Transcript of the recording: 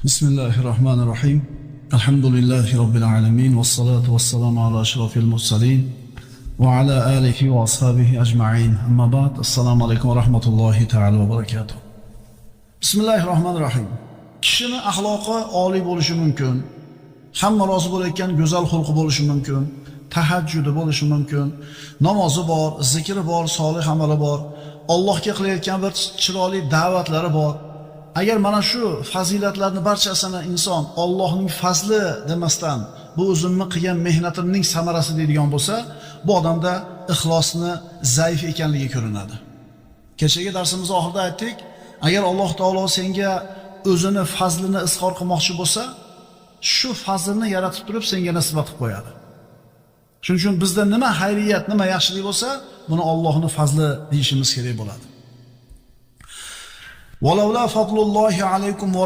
Bismillahirrahmanirrahim. Elhamdülillahi Rabbil alemin. Vessalatu vesselamu ala şerefil mursalin. Ve ala alihi ve ashabihi ecma'in. Amma ba'd. Esselamu aleyküm ve rahmetullahi teala ve berekatuhu. Bismillahirrahmanirrahim. Kishini axloqi oliy bo'lishi mumkin. Hamma rozi bo'layotgan go'zal xulqi bo'lishi mumkin. Tahajjudi bo'lishi mumkin. Namozi bor, zikri bor, solih amali bor. Allohga qilayotgan bir chiroyli da'vatlari bor. Agar mana shu fazilatlarni barchasini inson Allohning fazli demasdan, bu o'zimni qilgan mehnatimning samarasi deydigan bo'lsa, bu odamda ixlosni zaif ekanligi ko'rinadi. Kechagi darsimiz oxirida aytdik, agar Alloh taolo senga o'zini fazlini izhor qilmoqchi bo'lsa, shu fazlni yaratib turib senga nisbat qilib qo'yadi. Shuning uchun bizda nima xayriyat, nima yaxshilik bo'lsa, buni Allohning fazli deyishimiz kerak bo'ladi. Walavla fadlullohi alaykum va